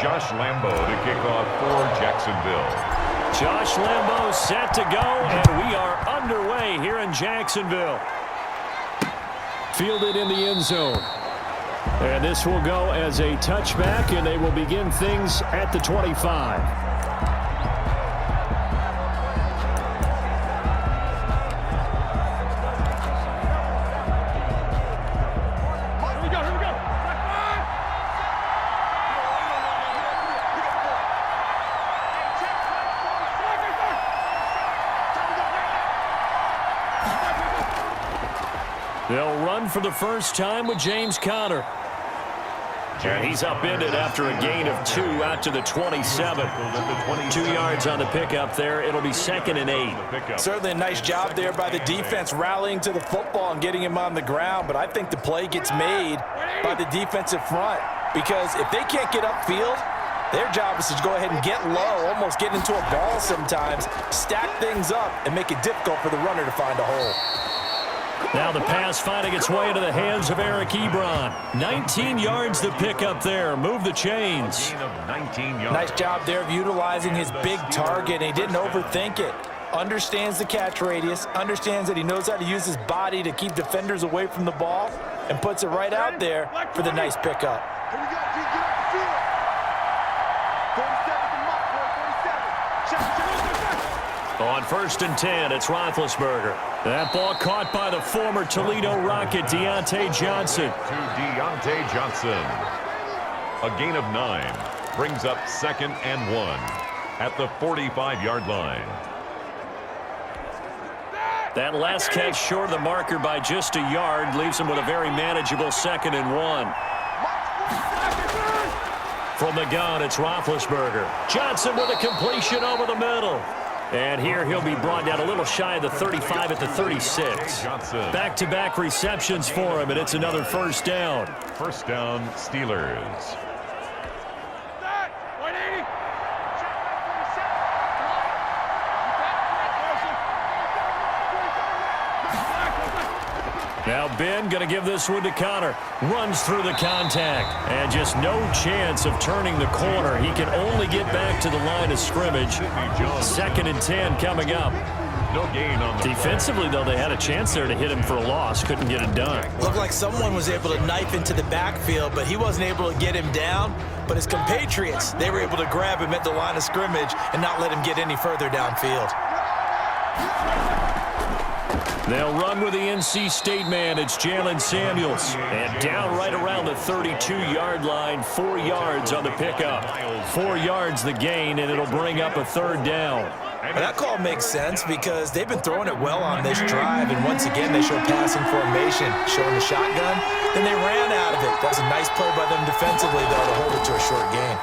Josh Lambo to kick off for Jacksonville. Josh Lambo set to go, and we are underway here in Jacksonville. Fielded in the end zone. And this will go as a touchback, and they will begin things at the 25. They'll run for the first time with James Conner. And he's upended after a gain of 2 out to the 27. 2 yards on the pickup there. It'll be 2nd and 8. Certainly a nice job there by the defense rallying to the football and getting him on the ground. But I think the play gets made by the defensive front. Because if they can't get upfield, their job is to go ahead and get low, almost get into a ball sometimes, stack things up, and make it difficult for the runner to find a hole. Now the pass finding its way into the hands of Eric Ebron. 19 yards to pick up there. Move the chains. Nice job there of utilizing his big target. He didn't overthink it. Understands the catch radius. Understands that he knows how to use his body to keep defenders away from the ball. And puts it right out there for the nice pickup. On 1st and 10, it's Roethlisberger. That ball caught by the former Toledo Rocket, Deontay Johnson. To Deontay Johnson. A gain of 9 brings up 2nd and 1 at the 45-yard line. That last catch short of the marker by just a yard leaves him with a very manageable 2nd and 1. From the gun, it's Roethlisberger. Johnson with a completion over the middle. And here he'll be brought down a little shy of the 35 at the 36. Back-to-back receptions for him, and it's another first down. First down, Steelers. Now Ben going to give this one to Conner. Runs through the contact. And just no chance of turning the corner. He can only get back to the line of scrimmage. 2nd and 10 coming up. No gain on the defensively, though, they had a chance there to hit him for a loss. Couldn't get it done. Looked like someone was able to knife into the backfield, but he wasn't able to get him down. But his compatriots, they were able to grab him at the line of scrimmage and not let him get any further downfield. They'll run with the NC State man. It's Jalen Samuels. And down right around the 32-yard line. 4 yards on the pickup. 4 yards the gain, and it'll bring up a 3rd down. Well, that call makes sense because they've been throwing it well on this drive. And once again, they showed passing formation, showing the shotgun. Then they ran out of it. That was a nice play by them defensively, though, to hold it to a short gain.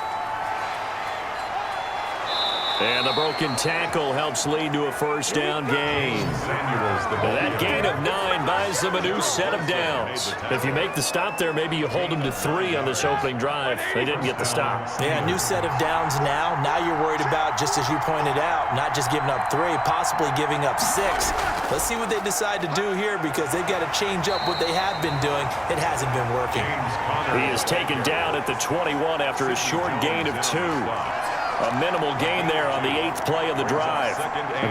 And the broken tackle helps lead to a first down gain. That gain of 9 buys them a new set of downs. If you make the stop there, maybe you hold them to 3 on this opening drive. They didn't get the stop. Yeah, new set of downs now. Now you're worried about, just as you pointed out, not just giving up 3, possibly giving up 6. Let's see what they decide to do here because they've got to change up what they have been doing. It hasn't been working. He is taken down at the 21 after a short gain of 2. A minimal gain there on the 8th play of the drive.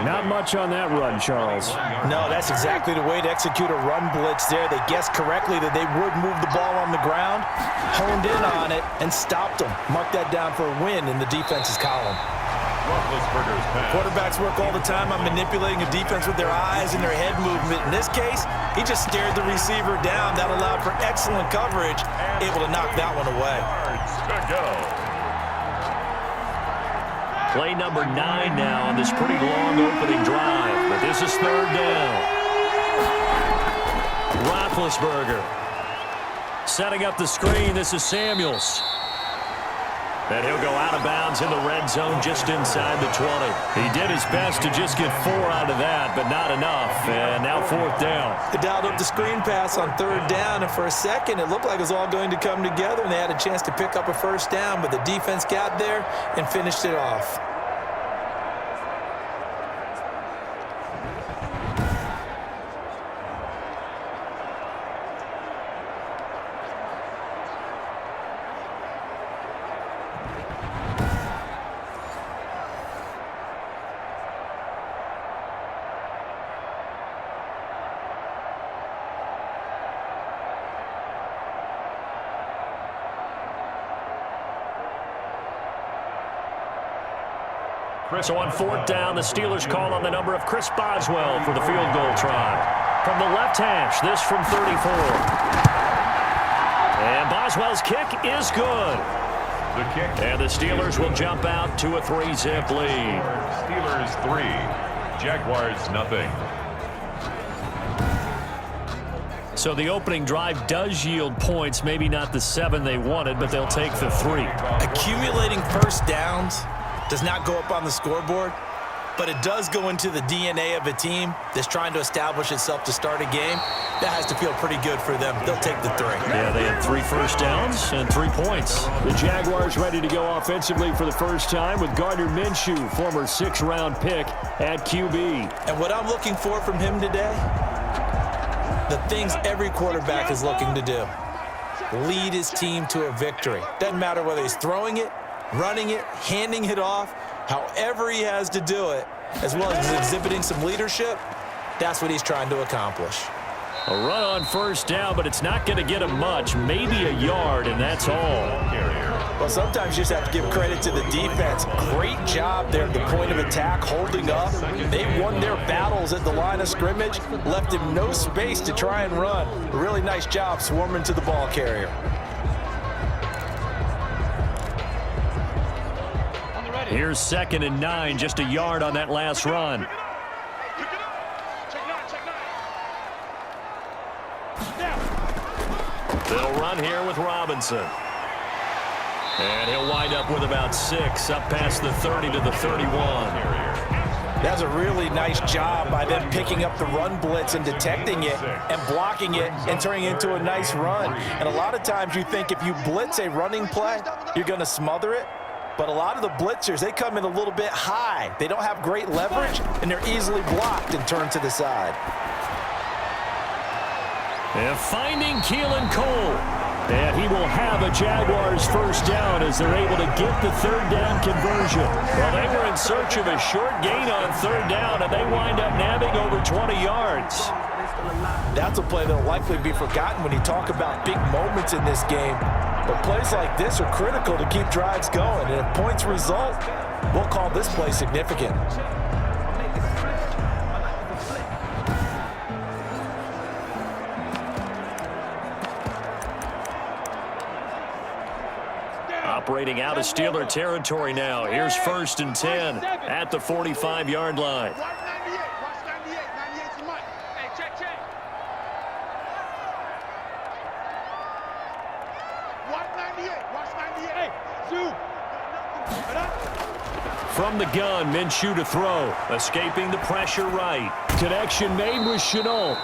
Not much on that run, Charles. No, that's exactly the way to execute a run blitz there. They guessed correctly that they would move the ball on the ground, honed in on it, and stopped them. Mark that down for a win in the defense's column. Quarterbacks work all the time on manipulating a defense with their eyes and their head movement. In this case, he just stared the receiver down. That allowed for excellent coverage, able to knock that one away. Play number 9 now on this pretty long opening drive. But this is 3rd down. Roethlisberger setting up the screen. This is Samuels. And he'll go out of bounds in the red zone just inside the 20. He did his best to just get 4 out of that, but not enough. And now 4th down. They dialed up the screen pass on 3rd down, and for a second it looked like it was all going to come together, and they had a chance to pick up a first down, but the defense got there and finished it off. So on 4th down, the Steelers call on the number of Chris Boswell for the field goal try. From the left hash, this from 34. And Boswell's kick is good. The kick. And the Steelers will jump out to a 3-zip lead. Steelers 3, Jaguars nothing. So the opening drive does yield points, maybe not the 7 they wanted, but they'll take the 3. Accumulating first downs does not go up on the scoreboard, but it does go into the DNA of a team that's trying to establish itself to start a game. That has to feel pretty good for them. They'll take the 3. Yeah, they had 3 first downs and 3 points. The Jaguars ready to go offensively for the first time with Gardner Minshew, former 6th-round pick at QB. And what I'm looking for from him today, the things every quarterback is looking to do. Lead his team to a victory. Doesn't matter whether he's throwing it, running it, handing it off, however he has to do it, as well as exhibiting some leadership, that's what he's trying to accomplish. A run on first down, but it's not going to get him much, maybe a yard, and that's all. Well, sometimes you just have to give credit to the defense. Great job there at the point of attack, holding up. They won their battles at the line of scrimmage, left him no space to try and run. A really nice job swarming to the ball carrier. Here's 2nd and 9, just a yard on that last run. They'll run here with Robinson. And he'll wind up with about 6, up past the 30 to the 31. That's a really nice job by them picking up the run blitz and detecting it and blocking it and turning it into a nice run. And a lot of times you think if you blitz a running play, you're going to smother it. But a lot of the blitzers, they come in a little bit high. They don't have great leverage, and they're easily blocked and turned to the side. And finding Keelan Cole. And he will have a Jaguars first down as they're able to get the 3rd down conversion. Well, they were in search of a short gain on 3rd down, and they wind up nabbing over 20 yards. That's a play that will likely be forgotten when you talk about big moments in this game. But plays like this are critical to keep drives going. And if points result, we'll call this play significant. Operating out of Steeler territory now. Here's 1st and 10 at the 45-yard line. From the gun, Minshew to throw. Escaping the pressure right. Connection made with Chenault.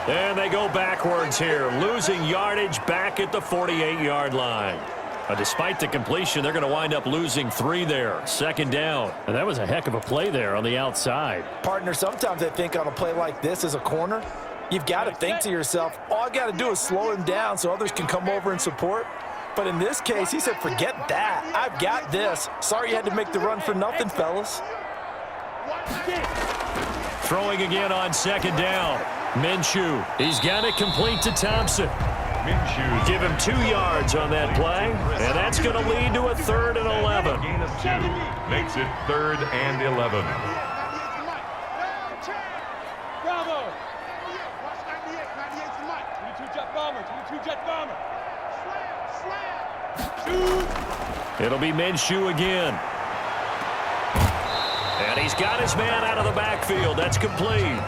And they go backwards here, losing yardage back at the 48-yard line. Despite the completion, they're going to wind up losing 3 there. 2nd down. And that was a heck of a play there on the outside. Partner, sometimes I think on a play like this as a corner, you've got to think to yourself, all I got to do is slow him down so others can come over and support. But in this case, he said, forget that. I've got this. Sorry you had to make the run for nothing, fellas. Throwing again on 2nd down. Minshew. He's got it complete to Thompson. Minshew. Give him 2 yards on that play, and that's going to lead to a 3rd and 11. Gain of 2 makes it 3rd and 11. Bravo. Watch 98. 98's the mic. 22 jet bomber. 22 jet bomber. Shoot. It'll be Minshew again. And he's got his man out of the backfield. That's complete.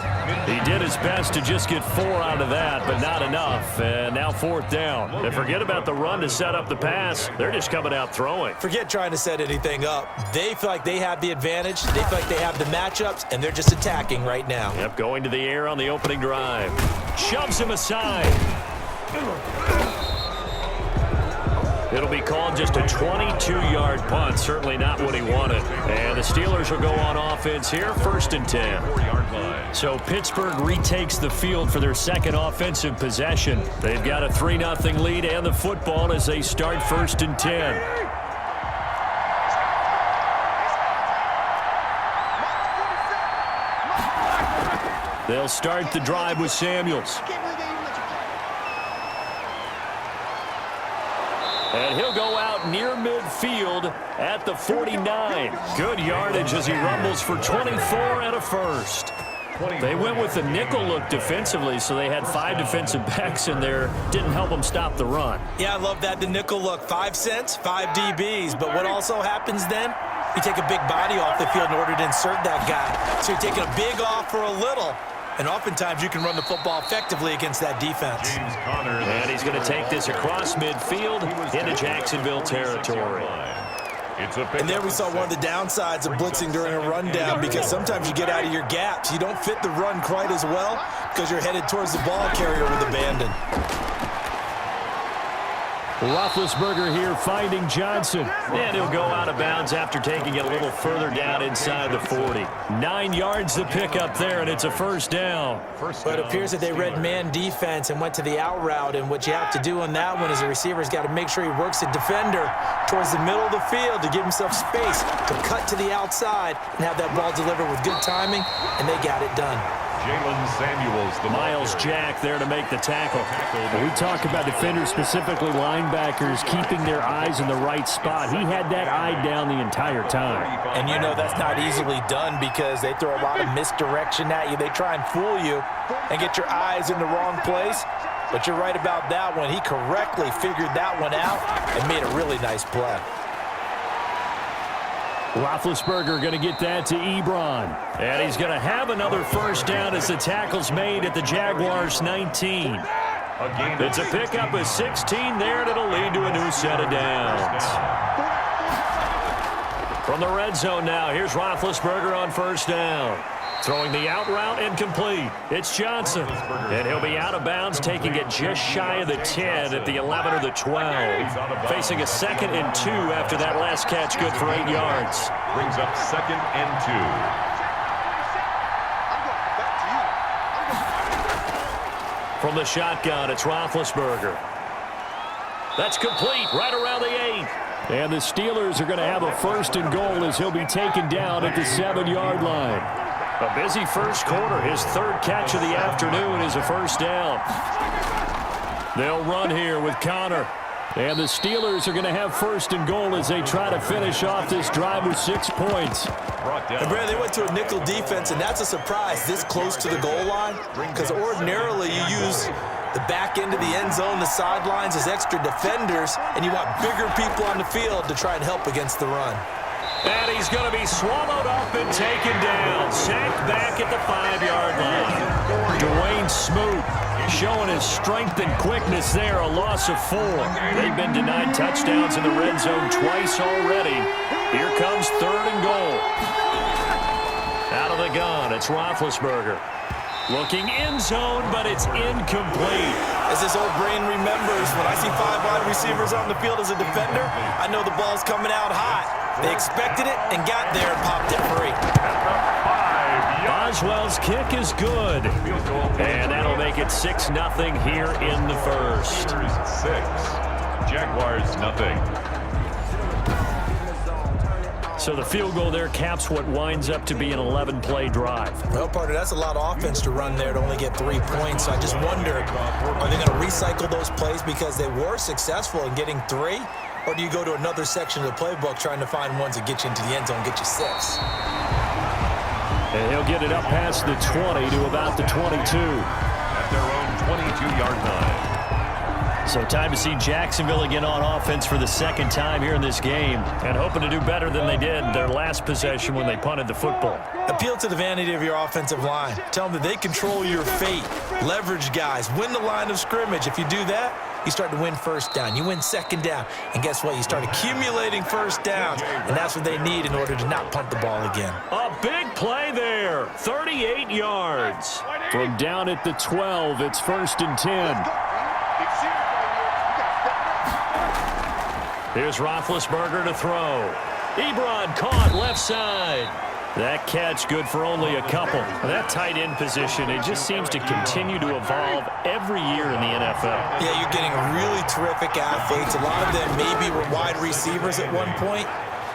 He did his best to just get 4 out of that, but not enough. And now 4th down. And forget about the run to set up the pass. They're just coming out throwing. Forget trying to set anything up. They feel like they have the advantage. They feel like they have the matchups, and they're just attacking right now. Yep, going to the air on the opening drive. Shoves him aside. It'll be called just a 22-yard punt. Certainly not what he wanted. And the Steelers will go on offense here, 1st and 10. 4-yard line. So Pittsburgh retakes the field for their 2nd offensive possession. They've got a 3-0 lead and the football as they start 1st and 10. They'll start the drive with Samuels. And he'll go out near midfield at the 49. Good yardage as he rumbles for 24 and a first. They went with the nickel look defensively, so they had 5 defensive backs in there. Didn't help them stop the run. Yeah, I love that, the nickel look. 5 cents, 5 DBs. But what also happens then? You take a big body off the field in order to insert that guy. So you're taking a big off for a little. And oftentimes you can run the football effectively against that defense. And he's going to take this across midfield into Jacksonville territory. And there we saw one of the downsides of blitzing during a rundown, because sometimes you get out of your gaps. You don't fit the run quite as well because you're headed towards the ball carrier with abandon. Roethlisberger here finding Johnson. And he'll go out of bounds after taking it a little further down inside the 40. 9 yards to pick up there, and it's a first down. But it appears that they read man defense and went to the out route, and what you have to do on that one is the receiver's got to make sure he works the defender towards the middle of the field to give himself space to cut to the outside and have that ball delivered with good timing, and they got it done. Jalen Samuels, the Miles Jack there to make the tackle. We talk about defenders, specifically linebackers, keeping their eyes in the right spot. He had that eye down the entire time. And you know that's not easily done because they throw a lot of misdirection at you. They try and fool you and get your eyes in the wrong place. But you're right about that one. He correctly figured that one out and made a really nice play. Roethlisberger going to get that to Ebron. And he's going to have another first down as the tackle's made at the Jaguars' 19. It's a pickup of 16 there, and it'll lead to a new set of downs. From the red zone now, here's Roethlisberger on first down. Throwing the out route incomplete. It's Johnson. And he'll be out of bounds, taking it just shy of the 10 at the 11 or the 12. Facing a 2nd and 2 after that last catch, good for 8 yards. brings up 2nd and 2. From the shotgun, it's Roethlisberger. That's complete right around the 8. And the Steelers are going to have a 1st and goal as he'll be taken down at the 7-yard line. A busy first quarter. His 3rd catch of the afternoon is a first down. They'll run here with Connor. And the Steelers are going to have 1st and goal as they try to finish off this drive with 6 points. And Brad, they went to a nickel defense, and that's a surprise this close to the goal line, because ordinarily you use the back end of the end zone, the sidelines as extra defenders, and you want bigger people on the field to try and help against the run. And he's going to be swallowed up and taken down. Sacked back at the 5-yard line. Dwayne Smoot showing his strength and quickness there, a loss of 4. They've been denied touchdowns in the red zone twice already. Here comes 3rd and goal. Out of the gun, it's Roethlisberger. Looking end zone, but it's incomplete. As this old brain remembers, when I see 5 wide receivers on the field as a defender, I know the ball's coming out hot. They expected it and got there and popped it free. Boswell's kick is good. And that'll make it 6-0 here in the first. 6, Jaguars nothing. So the field goal there caps what winds up to be an 11-play drive. Well, partner, that's a lot of offense to run there to only get 3 points. So I just wonder, are they going to recycle those plays because they were successful in getting 3? Or do you go to another section of the playbook trying to find ones that get you into the end zone, get you 6? And he'll get it up past the 20 to about the 22. At their own 22-yard line. So time to see Jacksonville again on offense for the 2nd time here in this game, and hoping to do better than they did their last possession when they punted the football. Appeal to the vanity of your offensive line. Tell them that they control your fate. Leverage guys. Win the line of scrimmage. If you do that, you start to win 1st down. You win 2nd down. And guess what? You start accumulating 1st downs, and that's what they need in order to not punt the ball again. A big play there. 38 yards. From down at the 12, it's 1st and 10. Here's Roethlisberger to throw. Ebron caught left side. That catch good for only a couple. That tight end position, it just seems to continue to evolve every year in the NFL. Yeah, you're getting really terrific athletes. A lot of them maybe were wide receivers at one point.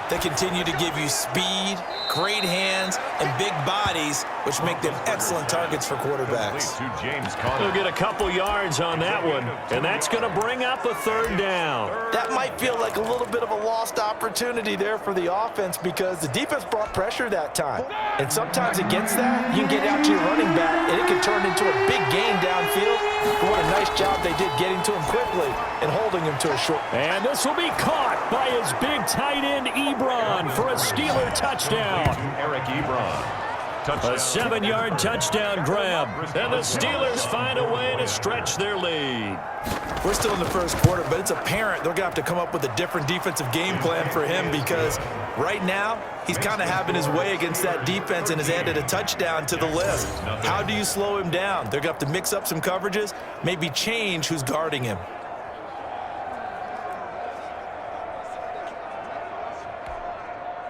They continue to give you speed, great hands, and big bodies, which make them excellent targets for quarterbacks. They'll get a couple yards on that one, and that's going to bring up a third down. That might feel like a little bit of a lost opportunity there for the offense because the defense brought pressure that time. And sometimes against that, you can get out to your running back, and it can turn into a big gain downfield. But what a nice job they did getting to him quickly and holding him to a short. And this will be caught by his big tight end, Ebron, for a Steeler touchdown. Eric Ebron. Touchdown. A 7-yard touchdown grab, and the Steelers find a way to stretch their lead. We're still in the first quarter, but it's apparent they're going to have to come up with a different defensive game plan for him because right now he's kind of having his way against that defense and has added a touchdown to the list. How do you slow him down? They're going to have to mix up some coverages, maybe change who's guarding him.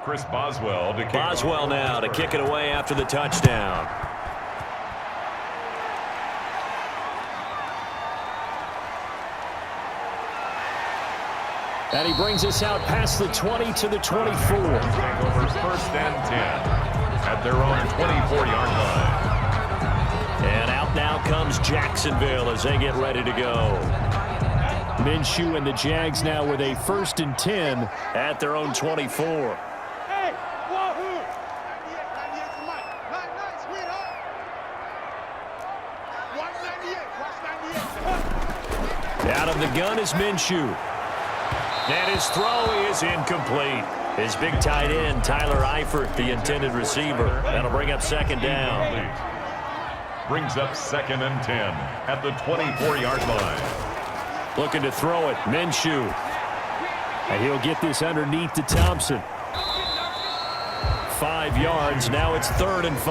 Chris Boswell to kick. Boswell now to kick it away after the touchdown. And he brings us out past the 20 to the 24. Over first and 10 at their own 24-yard line. And out now comes Jacksonville as they get ready to go. Minshew and the Jags now with a 1st and 10 at their own 24. Out of the gun is Minshew. And his throw is incomplete. His big tight end, Tyler Eifert, the intended receiver. That'll bring up second down. Brings up 2nd and 10 at the 24-yard line. Looking to throw it, Minshew. And he'll get this underneath to Thompson. 5 yards, now it's 3rd and 5.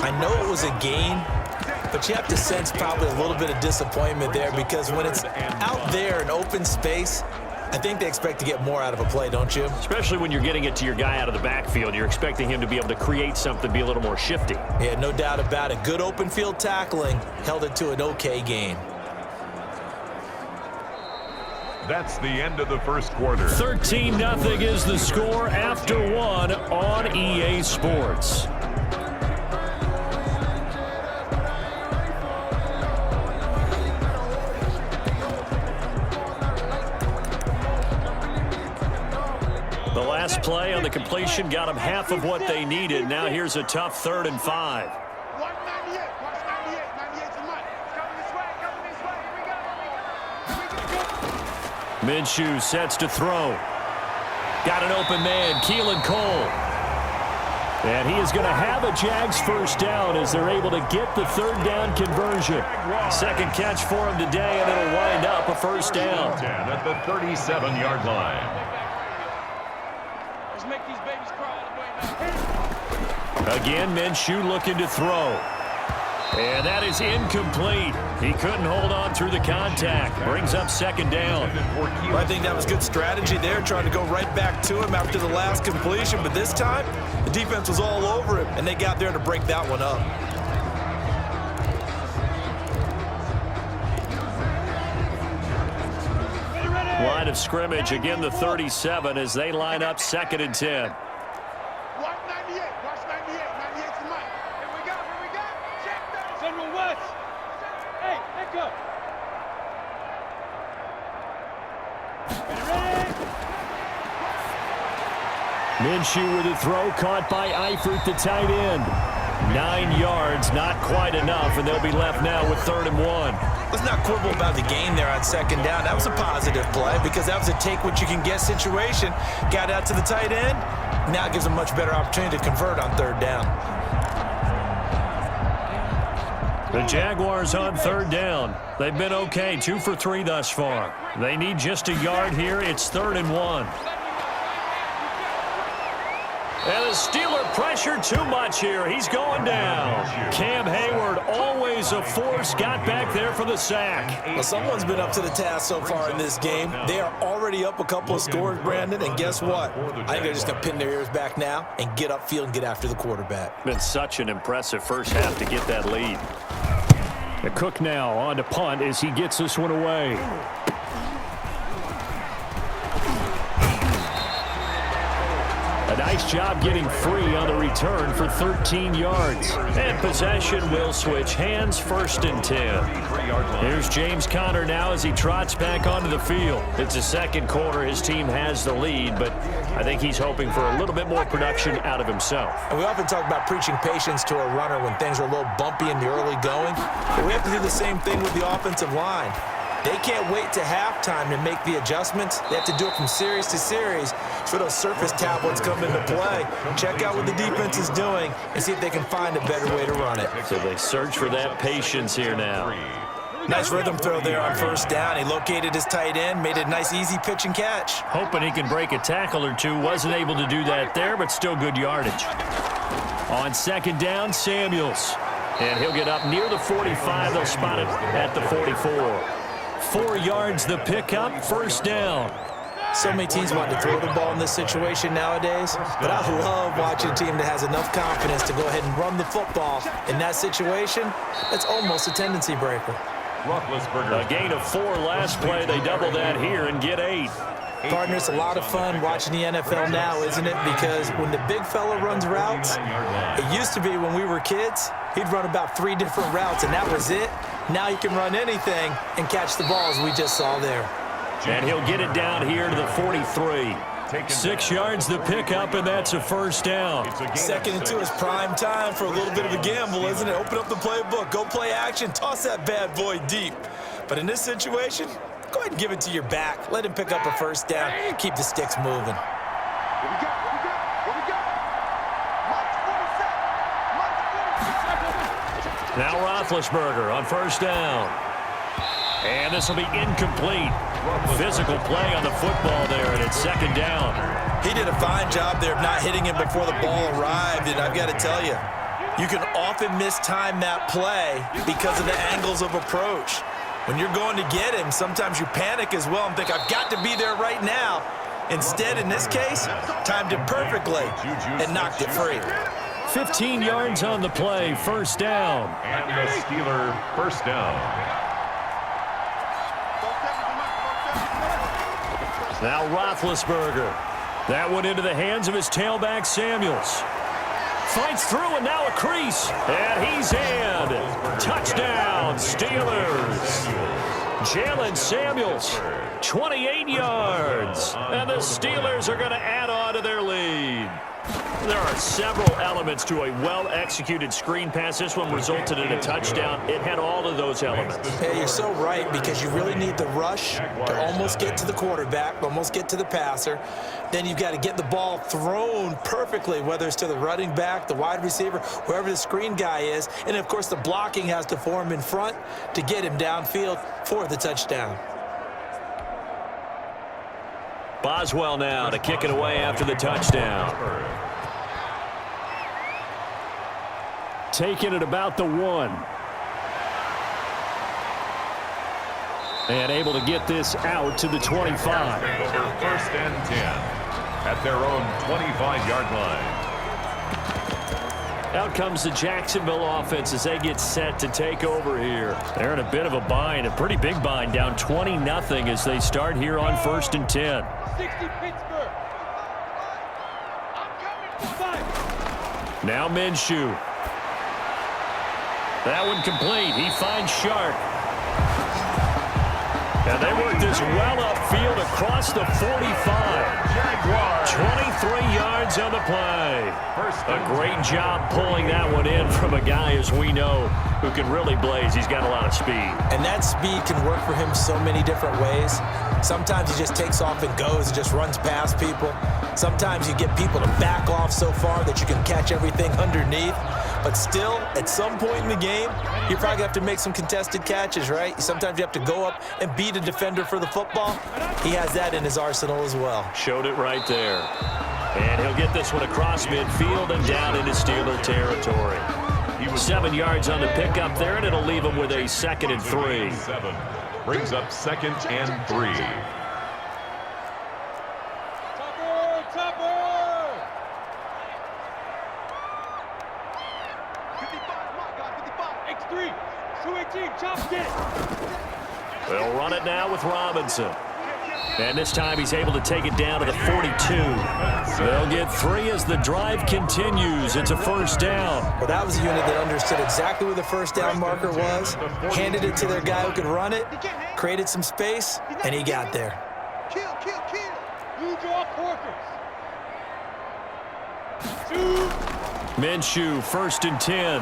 I know it was a gain, but you have to sense probably a little bit of disappointment there because when it's out there in open space, I think they expect to get more out of a play, don't you? Especially when you're getting it to your guy out of the backfield. You're expecting him to be able to create something, be a little more shifty. Yeah, no doubt about it. Good open field tackling held it to an okay gain. That's the end of the first quarter. 13-0 is the score after 1 on EA Sports. The last play on the completion got them half of what they needed. Now here's a tough 3rd and 5. Minshew sets to throw. Got an open man, Keelan Cole. And he is going to have a Jags first down as they're able to get the 3rd down conversion. Second catch for him today, and it'll wind up a first down. 10 at the 37-yard line. Let's make these babies cry all the way now. Again, Minshew looking to throw. And that is incomplete. He couldn't hold on through the contact. Brings up second down. Well, I think that was good strategy there, trying to go right back to him after the last completion. But this time, the defense was all over him, and they got there to break that one up. Line of scrimmage, again the 37 as they line up 2nd and 10. Watch 98. Watch 98. 98's the mic. Here we go. Here we go. Check that. Central West. Hey, echo. Minshew with a throw caught by Eifert, the tight end. 9 yards, not quite enough, and they'll be left now with 3rd and 1. Let's not quibble about the gain there on second down. That was a positive play because that was a take-what-you-can-get situation. Got out to the tight end. Now gives a much better opportunity to convert on 3rd down. The Jaguars on 3rd down. They've been okay, 2 for 3 thus far. They need just a yard here. It's 3rd and 1. And the Steeler pressure too much here. He's going down. Cam Hayward, always a force, got back there for the sack. Well, someone's been up to the task so far in this game. They are already up a couple of scores, Brandon, and guess what? I think they're just going to pin their ears back now and get upfield and get after the quarterback. Been such an impressive first half to get that lead. The Cook now on to punt as he gets this one away. A nice job getting free on the return for 13 yards. And possession will switch hands, 1st and 10. Here's James Conner now as he trots back onto the field. It's the second quarter. His team has the lead, but I think he's hoping for a little bit more production out of himself. And we often talk about preaching patience to a runner when things are a little bumpy in the early going. But we have to do the same thing with the offensive line. They can't wait to halftime to make the adjustments. They have to do it from series to series for those surface tablets come into play. Check out what the defense is doing and see if they can find a better way to run it. So they search for that patience here now. Nice rhythm throw there on 1st down. He located his tight end, made a nice easy pitch and catch. Hoping he can break a tackle or two. Wasn't able to do that there, but still good yardage. On 2nd down, Samuels. And he'll get up near the 45. They'll spot it at the 44. 4 yards the pickup, 1st down. So many teams want to throw the ball in this situation nowadays, but I love watching a team that has enough confidence to go ahead and run the football. In that situation, that's almost a tendency breaker. A gain of 4 last play. They double that here and get 8. Partner, it's a lot of fun watching the NFL now, isn't it? Because when the big fella runs routes, it used to be when we were kids, he'd run about 3 different routes, and that was it. Now he can run anything and catch the balls we just saw there. And he'll get it down here to the 43. 6 yards the pickup, and that's a 1st down. 2nd and 2 is prime time for a little bit of a gamble, isn't it? Open up the playbook, go play action, toss that bad boy deep. But in this situation, go ahead and give it to your back. Let him pick up a 1st down. Keep the sticks moving. Now Roethlisberger on 1st down. And this will be incomplete. Physical play on the football there, and it's 2nd down. He did a fine job there of not hitting him before the ball arrived, and I've got to tell you, you can often mistime that play because of the angles of approach. When you're going to get him, sometimes you panic as well and think, I've got to be there right now. Instead, in this case, timed it perfectly and knocked it free. 15 yards on the play, 1st down. And the Steeler 1st down. Now Roethlisberger. That one into the hands of his tailback, Samuels. Fights through, and now a crease. And he's in. Touchdown, Steelers. Jalen Samuels, 28 yards. And the Steelers are going to add on to their lead. There are several elements to a well-executed screen pass. This one resulted in a touchdown. It had all of those elements. Hey, you're so right, because you really need the rush to almost get to the quarterback, almost get to the passer. Then you've got to get the ball thrown perfectly, whether it's to the running back, the wide receiver, whoever the screen guy is. And, of course, the blocking has to form in front to get him downfield for the touchdown. Boswell now to kick it away after the touchdown. Taking it about the 1. And able to get this out to the 25. Over 1st and 10 at their own 25-yard line. Out comes the Jacksonville offense as they get set to take over here. They're in a bit of a bind, a pretty big bind, down 20-0 as they start here on 1st and 10. 60 Pittsburgh. Now Minshew. That one complete. He finds Sharp. And they work this well upfield across the 45. 23 yards on the play. A great job pulling that one in from a guy, as we know, who can really blaze. He's got a lot of speed. And that speed can work for him so many different ways. Sometimes he just takes off and goes and just runs past people. Sometimes you get people to back off so far that you can catch everything underneath. But still, at some point in the game, you probably have to make some contested catches, right? Sometimes you have to go up and beat a defender for the football. He has that in his arsenal as well. Showed it right there. And he'll get this one across midfield and down into Steeler territory. 7 yards on the pickup there, and it'll leave him with a 2nd and 3. Brings up 2nd and 3. They'll run it now with Robinson. And this time he's able to take it down to the 42. They'll get 3 as the drive continues. It's a first down. Well, that was a unit that understood exactly where the first down marker was, handed it to their guy who could run it, created some space, and he got there. Kill. You draw corkers. Minshew, 1st and 10.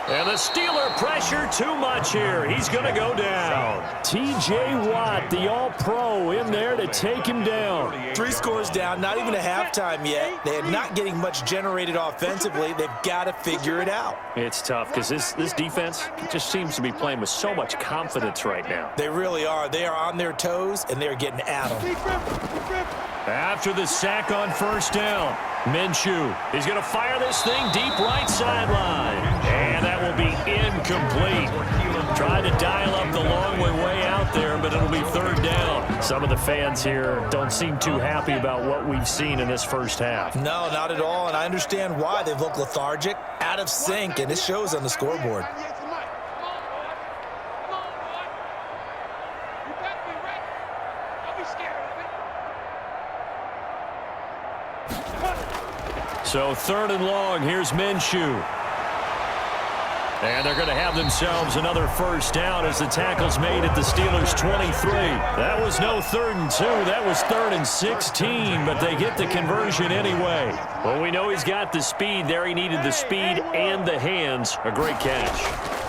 And the Steeler pressure too much here. He's going to go down. T.J. Watt, the All-Pro, in there to take him down. 3 scores down, not even a halftime yet. They are not getting much generated offensively. They've got to figure it out. It's tough because this defense just seems to be playing with so much confidence right now. They really are. They are on their toes, and they're getting at them. After the sack on first down, Minshew is going to fire this thing deep right sideline. And that will be incomplete. Tried to dial up the long way out there, but it'll be 3rd down. Some of the fans here don't seem too happy about what we've seen in this first half. No, not at all, and I understand why. They've looked lethargic, out of sync, and it shows on the scoreboard. So 3rd and long, here's Minshew. And they're going to have themselves another first down as the tackle's made at the Steelers' 23. That was no 3rd and 2. That was 3rd and 16, but they get the conversion anyway. Well, we know he's got the speed there. He needed the speed and the hands. A great catch.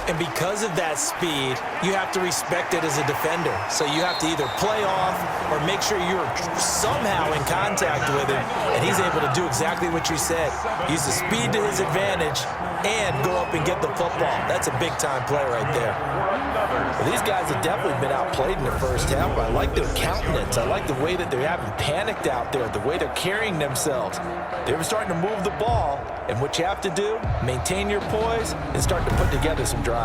And because of that speed, you have to respect it as a defender. So you have to either play off or make sure you're somehow in contact with him, and he's able to do exactly what you said. Use the speed to his advantage and go up and get the football. That's a big-time play right there. Well, these guys have definitely been outplayed in the first half, but I like their countenance. I like the way that they haven't panicked out there, the way they're carrying themselves. They're starting to move the ball, and what you have to do, maintain your poise and start to put together some drives.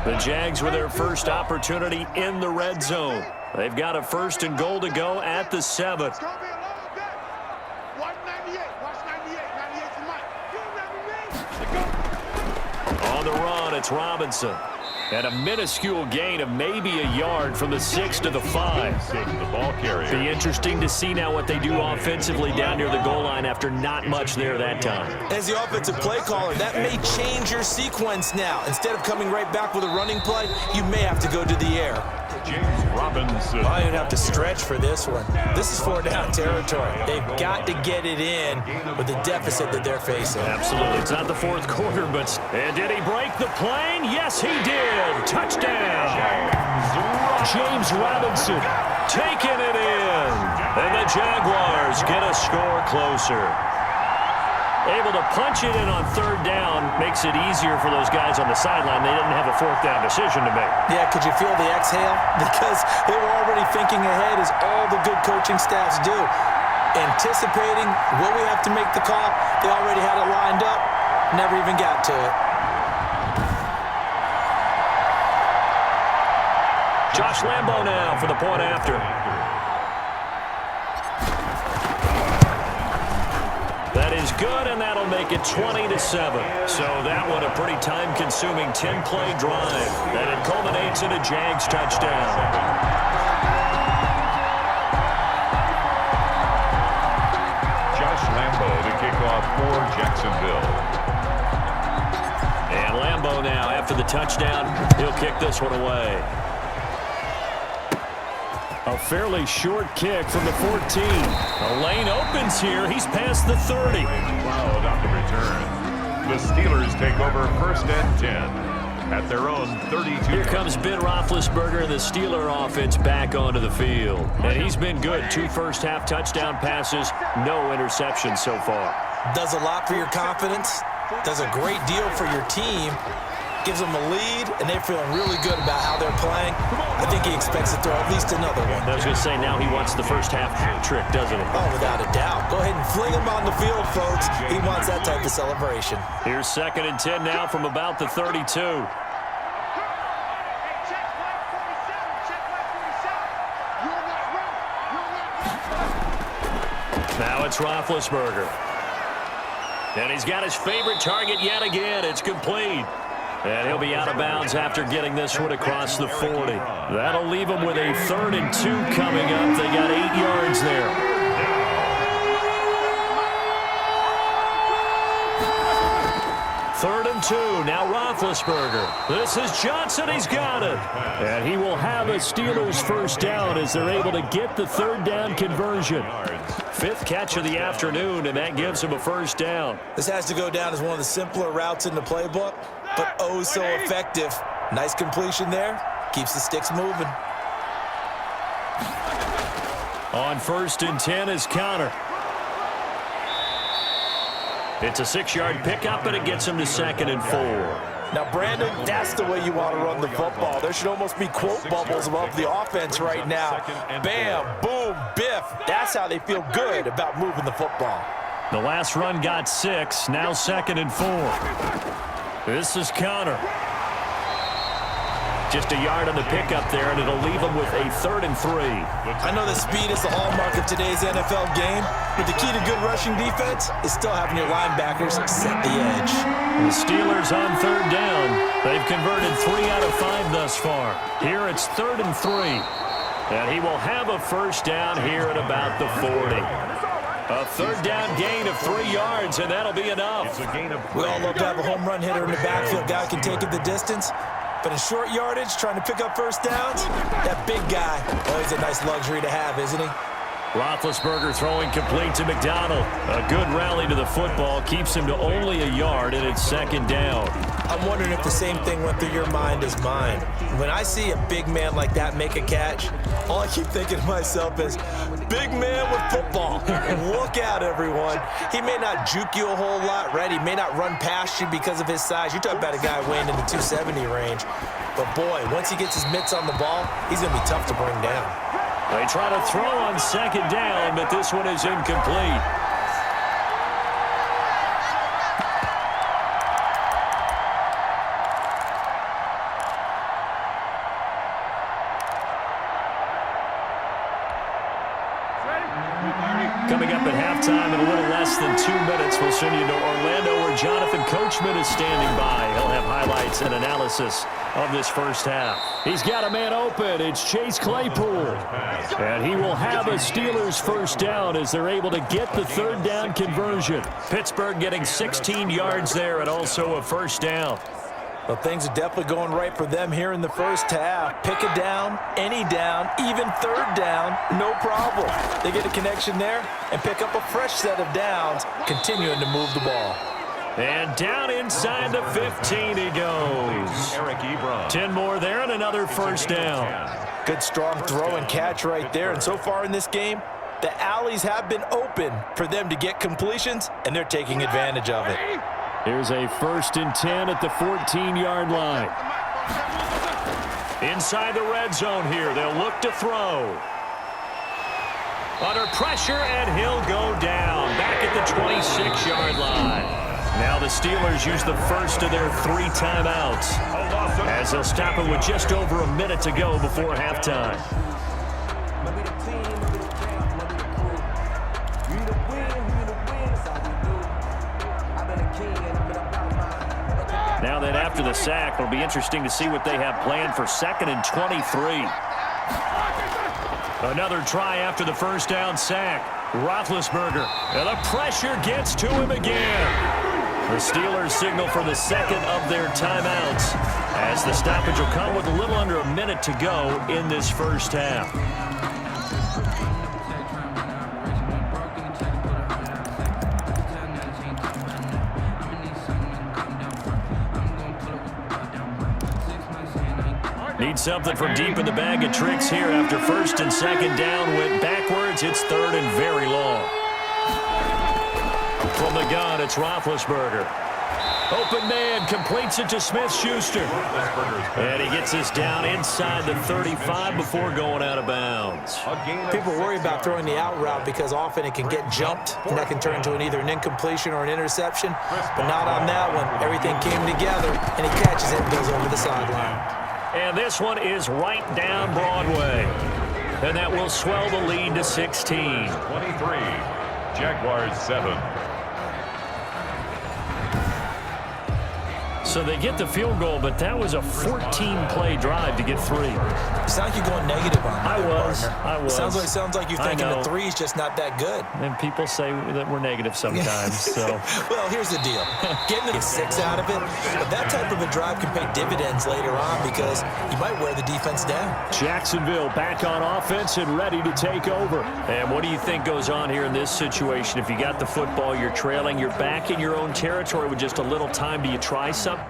The Jags with their first opportunity in the red zone. They've got a 1st and goal to go at the 7. It's going to be a long day. Watch 98. Watch 98. 98's the mic. You remember me? On the run, it's Robinson. And a minuscule gain of maybe a yard from the 6 to the 5. The ball carrier. Be interesting to see now what they do offensively down near the goal line after not much there that time. As the offensive play caller, that may change your sequence now. Instead of coming right back with a running play, you may have to go to the air. James Robinson. I don't have to stretch for this one. This is 4-down territory. They've got to get it in with the deficit that they're facing. Absolutely. It's not the 4th quarter, but... And did he break the plane? Yes, he did. Touchdown. James Robinson taking it in. And the Jaguars get a score closer. Able to punch it in on 3rd down makes it easier for those guys on the sideline. They didn't have a 4th down decision to make. Yeah, could you feel the exhale? Because they were already thinking ahead, as all the good coaching staffs do. Anticipating, will we have to make the call? They already had it lined up, never even got to it. Josh Lambo now for the point after. That is good, and that'll make it 20-7. So that one a pretty time-consuming 10-play drive. And it culminates in a Jags touchdown. Josh Lambo to kick off for Jacksonville. And Lambo now, after the touchdown, he'll kick this one away. A fairly short kick from the 14. The lane opens here. He's past the 30. Cloud on the return. The Steelers take over 1st and 10 at their own 32. Here comes Ben Roethlisberger and the Steeler offense back onto the field. And he's been good. 2 first-half touchdown passes, no interceptions so far. Does a lot for your confidence. Does a great deal for your team. Gives them a lead, and they're feeling really good about how they're playing. I think he expects to throw at least another one. I was going to say, now he wants the first-half hat trick, doesn't he? Oh, without a doubt. Go ahead and fling him on the field, folks. He wants that type of celebration. Here's 2nd and 10 now from about the 32. Now it's Roethlisberger. And he's got his favorite target yet again. It's complete. And he'll be out of bounds after getting this one across the 40. That'll leave him with a 3rd and 2 coming up. They got 2. Now Roethlisberger. This is Johnson. He's got it. And he will have a Steelers first down as they're able to get the third down conversion. Fifth catch of the afternoon, and that gives him a first down. This has to go down as one of the simpler routes in the playbook, but oh so effective. Nice completion there. Keeps the sticks moving. On 1st and 10 is Connor. It's a 6-yard pickup, and it gets him to 2nd and 4. Now, Brandon, that's the way you want to run the football. There should almost be quote bubbles above the offense right now. Bam, boom, biff. That's how they feel good about moving the football. The last run got 6, now 2nd and 4. This is Connor. Just a yard on the pickup there, and it'll leave him with a 3rd and 3. I know that speed is the hallmark of today's NFL game, but the key to good rushing defense is still having your linebackers set the edge. The Steelers on 3rd down. They've converted 3 out of 5 thus far. Here it's 3rd and 3. And he will have a first down here at about the 40. A 3rd down gain of 3 yards, and that'll be enough. We all love to have a home run hitter in the backfield. Guy can take it the distance. But in short yardage, trying to pick up first downs, that big guy, always a nice luxury to have, isn't he? Roethlisberger throwing complete to McDonald. A good rally to the football keeps him to only a yard, and it's 2nd down. I'm wondering if the same thing went through your mind as mine. When I see a big man like that make a catch, all I keep thinking to myself is, big man with football. Look out, everyone. He may not juke you a whole lot, right? He may not run past you because of his size. You're talking about a guy weighing in the 270 range. But, boy, once he gets his mitts on the ball, he's going to be tough to bring down. They try to throw on 2nd down, but this one is incomplete. Coming up at halftime in a little less than 2 minutes, we'll send you to Orlando where Jonathan Coachman is standing by. He'll have highlights and analysis of this first half. He's got a man open. It's Chase Claypool. And he will have a Steelers first down as they're able to get the 3rd down conversion. Pittsburgh getting 16 yards there and also a first down. Well, things are definitely going right for them here in the first half. Pick a down, any down, even 3rd down, no problem. They get a connection there and pick up a fresh set of downs, continuing to move the ball. And down inside the 15 he goes. 10 more there and another first down. Good strong throw and catch right there. And so far in this game, the alleys have been open for them to get completions, and they're taking advantage of it. Here's a 1st and 10 at the 14-yard line. Inside the red zone here, they'll look to throw. Under pressure, and he'll go down. Back at the 26-yard line. Now the Steelers use the first of their 3 timeouts as they'll stop it with just over a minute to go before halftime. Now then, after the sack, it'll be interesting to see what they have planned for 2nd and 23. Another try after the first down sack. Roethlisberger, and the pressure gets to him again. The Steelers signal for the 2nd of their timeouts as the stoppage will come with a little under a minute to go in this first half. Need something from deep in the bag of tricks here after 1st and 2nd down went backwards. It's 3rd and very long. From the gun, it's Roethlisberger. Open man, completes it to Smith-Schuster. And he gets this down inside the 35 before going out of bounds. People worry about throwing the out route because often it can get jumped, and that can turn into either an incompletion or an interception. But not on that one. Everything came together, and he catches it and goes over the sideline. And this one is right down Broadway. And that will swell the lead to 16. 23, Jaguars 7. So they get the field goal, but that was a 14-play drive to get 3. You sound like you're going negative on me. I was. Sounds like you're thinking the 3 is just not that good. And people say that we're negative sometimes. So, well, here's the deal. Getting the 6 out of it, but that type of a drive can pay dividends later on because you might wear the defense down. Jacksonville back on offense and ready to take over. And what do you think goes on here in this situation? If you got the football, you're trailing, you're back in your own territory with just a little time. Do you try something?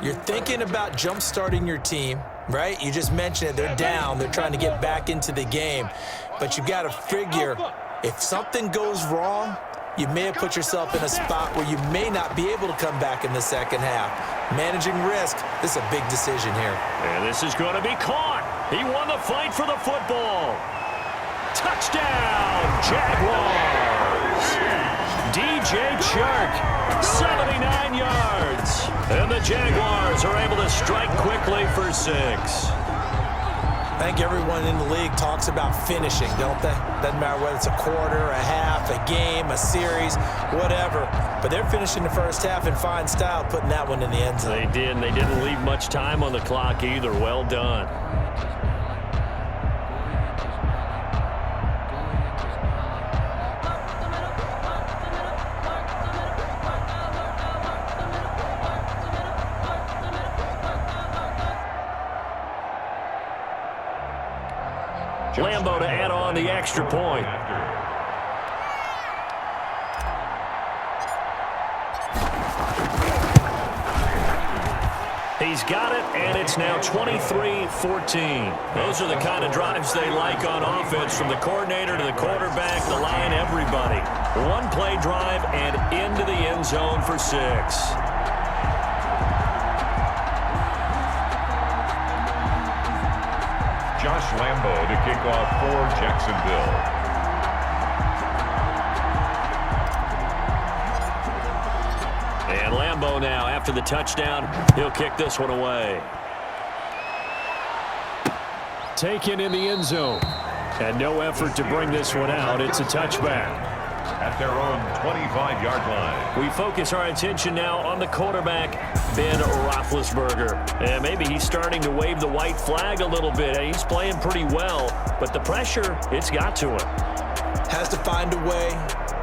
You're thinking about jump-starting your team, right? You just mentioned it. They're down. They're trying to get back into the game. But you got to figure if something goes wrong, you may have put yourself in a spot where you may not be able to come back in the second half. Managing risk, this is a big decision here. And this is going to be caught. He won the fight for the football. Touchdown, Jaguars. DJ Chark, 79 yards. And the Jaguars are able to strike quickly for 6. I think everyone in the league talks about finishing, don't they? Doesn't matter whether it's a quarter, a half, a game, a series, whatever. But they're finishing the first half in fine style, putting that one in the end zone. They did, and they didn't leave much time on the clock either. Well done. Lambo to add on the extra point. He's got it, and it's now 23-14. Those are the kind of drives they like on offense, from the coordinator to the quarterback, the line, everybody. One-play drive and into the end zone for 6. Josh Lambo to kick off for Jacksonville. And Lambo now, after the touchdown, he'll kick this one away. Taken in the end zone. And no effort to bring this one out. It's a touchback. At their own 25-yard line. We focus our attention now on the quarterback, Ben Roethlisberger. And maybe he's starting to wave the white flag a little bit. He's playing pretty well, but the pressure, it's got to him. Has to find a way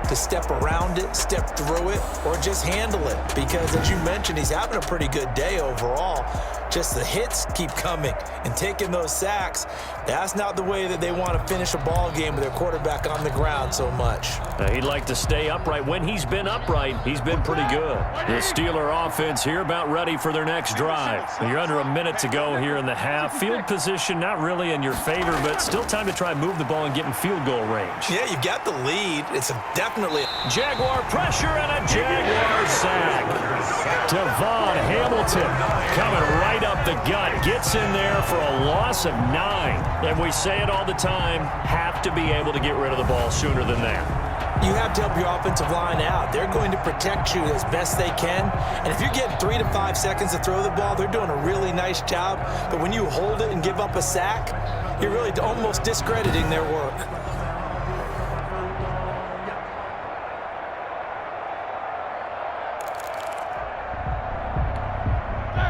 to step around it, step through it, or just handle it. Because, as you mentioned, he's having a pretty good day overall. Just the hits keep coming and taking those sacks. That's not the way that they want to finish a ball game with their quarterback on the ground so much. He'd like to stay upright. When he's been upright, he's been pretty good. The Steeler offense here about ready for their next drive. You're under a minute to go here in the half. Field position not really in your favor, but still time to try and move the ball and get in field goal range. Yeah, you've got the lead. It's definitely Jaguar pressure and a Jaguar sack. Devon Hamilton coming right up the gut. Gets in there for a loss of 9. And we say it all the time, have to be able to get rid of the ball sooner than that. You have to help your offensive line out. They're going to protect you as best they can. And if you're getting 3 to 5 seconds to throw the ball, they're doing a really nice job. But when you hold it and give up a sack, you're really almost discrediting their work.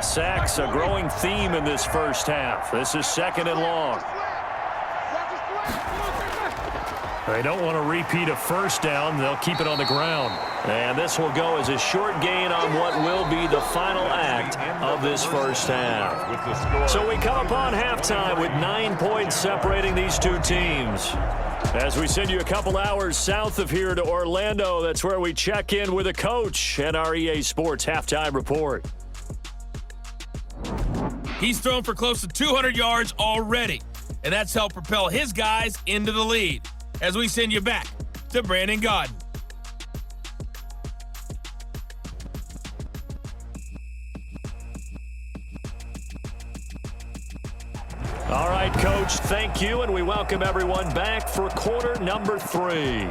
Sacks, a growing theme in this first half. This is 2nd and long. They don't want to repeat a first down. They'll keep it on the ground. And this will go as a short gain on what will be the final act of this first half. So we come upon halftime with 9 points separating these two teams. As we send you a couple hours south of here to Orlando, that's where we check in with a coach and our EA Sports Halftime Report. He's thrown for close to 200 yards already, and that's helped propel his guys into the lead. As we send you back to Brandon Gaudin. All right, Coach, thank you, and we welcome everyone back for quarter number 3.